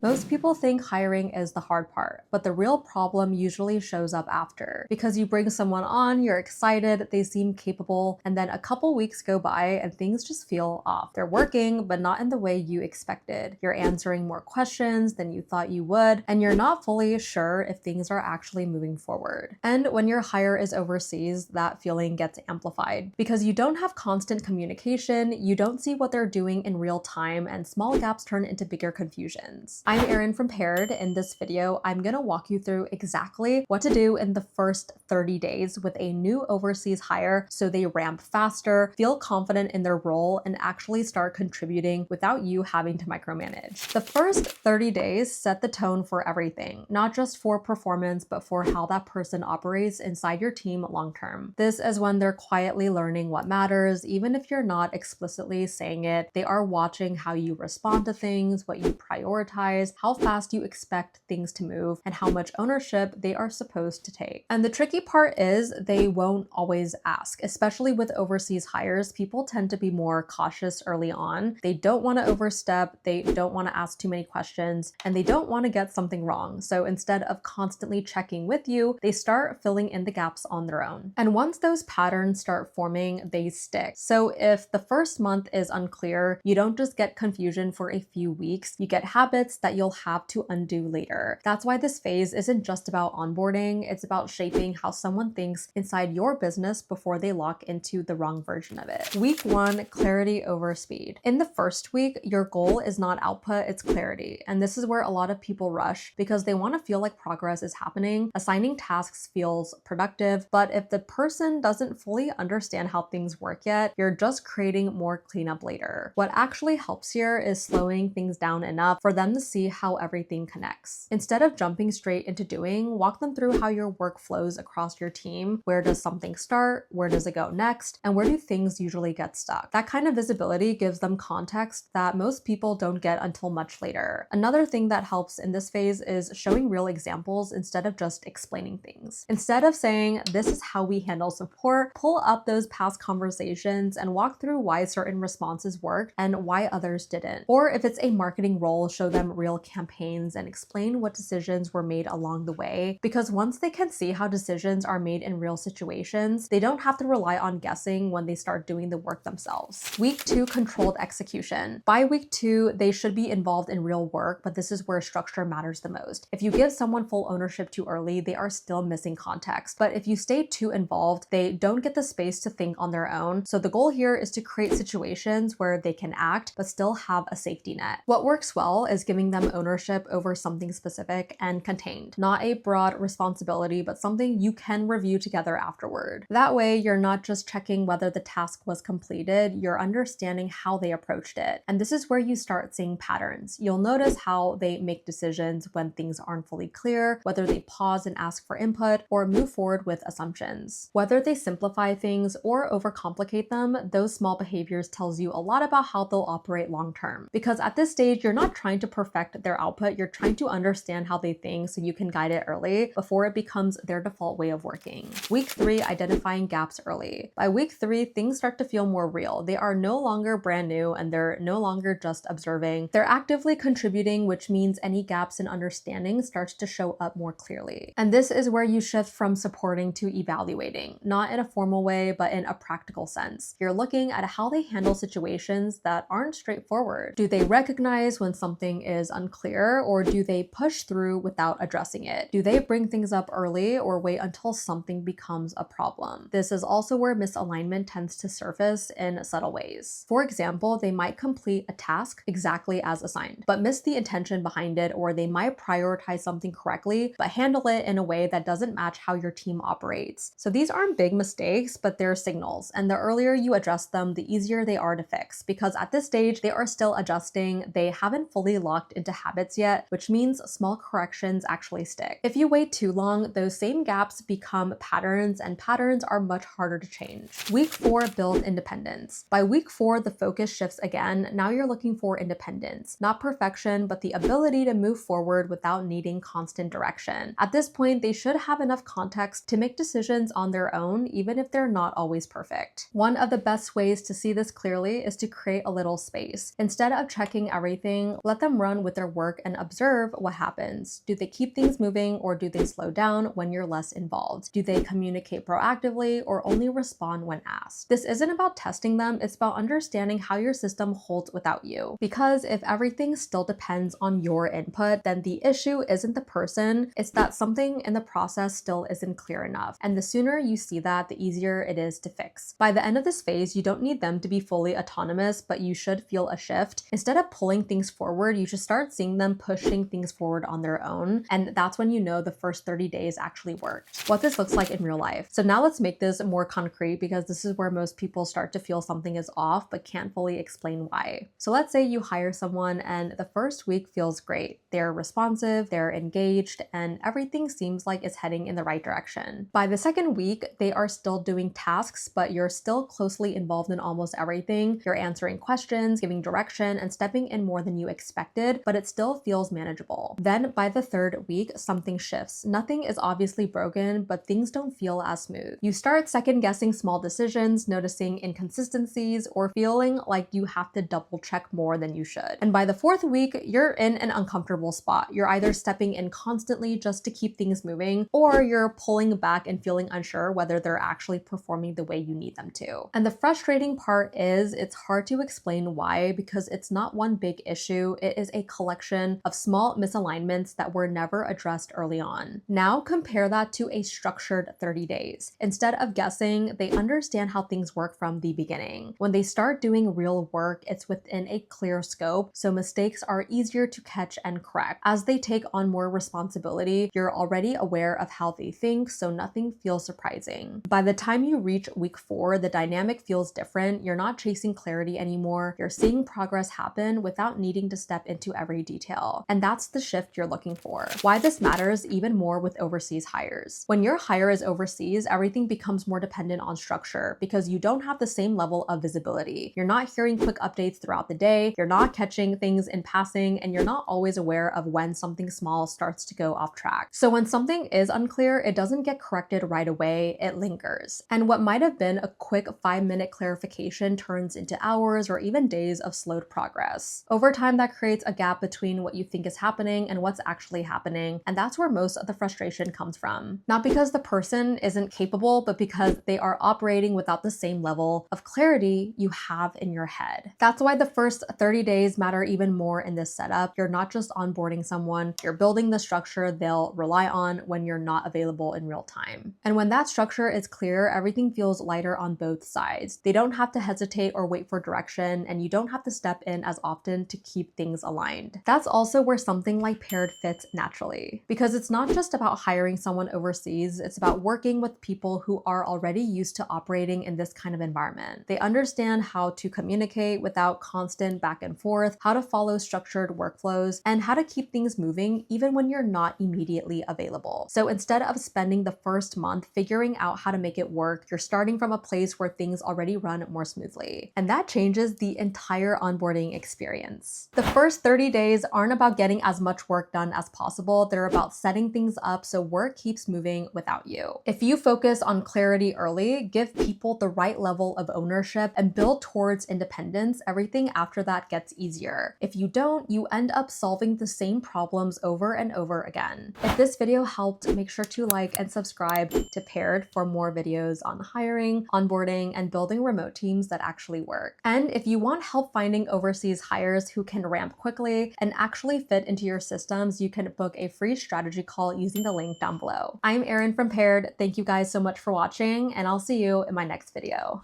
Most people think hiring is the hard part, but the real problem usually shows up after. Because you bring someone on, you're excited, they seem capable, and then a couple weeks go by and things just feel off. They're working, but not in the way you expected. You're answering more questions than you thought you would, and you're not fully sure if things are actually moving forward. And when your hire is overseas, that feeling gets amplified. Because you don't have constant communication, you don't see what they're doing in real time, and small gaps turn into bigger confusions. I'm Erin from Paired. In this video, I'm gonna walk you through exactly what to do in the first 30 days with a new overseas hire so they ramp faster, feel confident in their role, and actually start contributing without you having to micromanage. The first 30 days set the tone for everything, not just for performance, but for how that person operates inside your team long term. This is when they're quietly learning what matters, even if you're not explicitly saying it. They are watching how you respond to things, what you prioritize, how fast you expect things to move, and how much ownership they are supposed to take. And the tricky part is they won't always ask. Especially with overseas hires, people tend to be more cautious early on. They don't want to overstep, they don't want to ask too many questions, and they don't want to get something wrong. So instead of constantly checking with you, they start filling in the gaps on their own. And once those patterns start forming, they stick. So if the first month is unclear, you don't just get confusion for a few weeks, you get habits that you'll have to undo later. That's why this phase isn't just about onboarding, it's about shaping how someone thinks inside your business before they lock into the wrong version of it. Week 1, clarity over speed. In the first week, your goal is not output, it's clarity. And this is where a lot of people rush because they want to feel like progress is happening. Assigning tasks feels productive, but if the person doesn't fully understand how things work yet, you're just creating more cleanup later. What actually helps here is slowing things down enough for them to see how everything connects. Instead of jumping straight into doing, walk them through how your work flows across your team. Where does something start? Where does it go next? And where do things usually get stuck? That kind of visibility gives them context that most people don't get until much later. Another thing that helps in this phase is showing real examples instead of just explaining things. Instead of saying, this is how we handle support, pull up those past conversations and walk through why certain responses worked and why others didn't. Or if it's a marketing role, show them real campaigns and explain what decisions were made along the way, because once they can see how decisions are made in real situations, they don't have to rely on guessing when they start doing the work themselves. Week 2, controlled execution. By week 2, they should be involved in real work, but this is where structure matters the most. If you give someone full ownership too early, they are still missing context. But if you stay too involved, they don't get the space to think on their own. So the goal here is to create situations where they can act, but still have a safety net. What works well is giving them ownership over something specific and contained, not a broad responsibility, but something you can review together afterward. That way, you're not just checking whether the task was completed, you're understanding how they approached it. And this is where you start seeing patterns. You'll notice how they make decisions when things aren't fully clear, whether they pause and ask for input, or move forward with assumptions. Whether they simplify things or overcomplicate them, those small behaviors tells you a lot about how they'll operate long term. Because at this stage, you're not trying to perfect their output, you're trying to understand how they think so you can guide it early before it becomes their default way of working. Week 3, identifying gaps early. By week 3, things start to feel more real. They are no longer brand new and they're no longer just observing. They're actively contributing, which means any gaps in understanding starts to show up more clearly. And this is where you shift from supporting to evaluating, not in a formal way, but in a practical sense. You're looking at how they handle situations that aren't straightforward. Do they recognize when something is unclear, or do they push through without addressing it? Do they bring things up early or wait until something becomes a problem? This is also where misalignment tends to surface in subtle ways. For example, they might complete a task exactly as assigned, but miss the intention behind it, or they might prioritize something correctly, but handle it in a way that doesn't match how your team operates. So these aren't big mistakes, but they're signals. And the earlier you address them, the easier they are to fix, because at this stage, they are still adjusting. They haven't fully locked into habits yet, which means small corrections actually stick. If you wait too long, those same gaps become patterns, and patterns are much harder to change. Week 4, build independence. By week 4, the focus shifts again. Now you're looking for independence, not perfection, but the ability to move forward without needing constant direction. At this point, they should have enough context to make decisions on their own, even if they're not always perfect. One of the best ways to see this clearly is to create a little space. Instead of checking everything, let them run with with their work and observe what happens. Do they keep things moving or do they slow down when you're less involved? Do they communicate proactively or only respond when asked? This isn't about testing them, it's about understanding how your system holds without you. Because if everything still depends on your input, then the issue isn't the person, it's that something in the process still isn't clear enough. And the sooner you see that, the easier it is to fix. By the end of this phase, you don't need them to be fully autonomous, but you should feel a shift. Instead of pulling things forward, you should start seeing them pushing things forward on their own. And that's when you know the first 30 days actually worked. What this looks like in real life. So now let's make this more concrete, because this is where most people start to feel something is off but can't fully explain why. So let's say you hire someone and the first week feels great. They're responsive, they're engaged, and everything seems like it's heading in the right direction. By the second week, they are still doing tasks, but you're still closely involved in almost everything. You're answering questions, giving direction, and stepping in more than you expected, but it still feels manageable. Then by the third week, something shifts. Nothing is obviously broken, but things don't feel as smooth. You start second guessing small decisions, noticing inconsistencies, or feeling like you have to double check more than you should. And by the fourth week, you're in an uncomfortable spot. You're either stepping in constantly just to keep things moving, or you're pulling back and feeling unsure whether they're actually performing the way you need them to. And the frustrating part is it's hard to explain why, because it's not one big issue. It is a collection of small misalignments that were never addressed early on. Now compare that to a structured 30 days. Instead of guessing, they understand how things work from the beginning. When they start doing real work, it's within a clear scope, so mistakes are easier to catch and correct. As they take on more responsibility, you're already aware of how they think, so nothing feels surprising. By the time you reach week 4, the dynamic feels different. You're not chasing clarity anymore. You're seeing progress happen without needing to step into every detail. And that's the shift you're looking for. Why this matters even more with overseas hires. When your hire is overseas, everything becomes more dependent on structure because you don't have the same level of visibility. You're not hearing quick updates throughout the day, you're not catching things in passing, and you're not always aware of when something small starts to go off track. So when something is unclear, it doesn't get corrected right away, it lingers. And what might have been a quick 5-minute clarification turns into hours or even days of slowed progress. Over time, that creates a gap between what you think is happening and what's actually happening, and that's where most of the frustration comes from. Not because the person isn't capable, but because they are operating without the same level of clarity you have in your head. That's why the first 30 days matter even more in this setup. You're not just onboarding someone, you're building the structure they'll rely on when you're not available in real time. And when that structure is clear, everything feels lighter on both sides. They don't have to hesitate or wait for direction, and you don't have to step in as often to keep things aligned. That's also where something like paired fits naturally, because it's not just about hiring someone overseas, it's about working with people who are already used to operating in this kind of environment. They understand how to communicate without constant back and forth, how to follow structured workflows, and how to keep things moving even when you're not immediately available. So instead of spending the first month figuring out how to make it work, you're starting from a place where things already run more smoothly. And that changes the entire onboarding experience. The first 30 days aren't about getting as much work done as possible. They're about setting things up so work keeps moving without you. If you focus on clarity early, give people the right level of ownership, and build towards independence, everything after that gets easier. If you don't, you end up solving the same problems over and over again. If this video helped, make sure to like and subscribe to Paired for more videos on hiring, onboarding, and building remote teams that actually work. And if you want help finding overseas hires who can ramp quickly and actually fit into your systems, you can book a free strategy call using the link down below. I'm Erin from Paired. Thank you guys so much for watching, and I'll see you in my next video.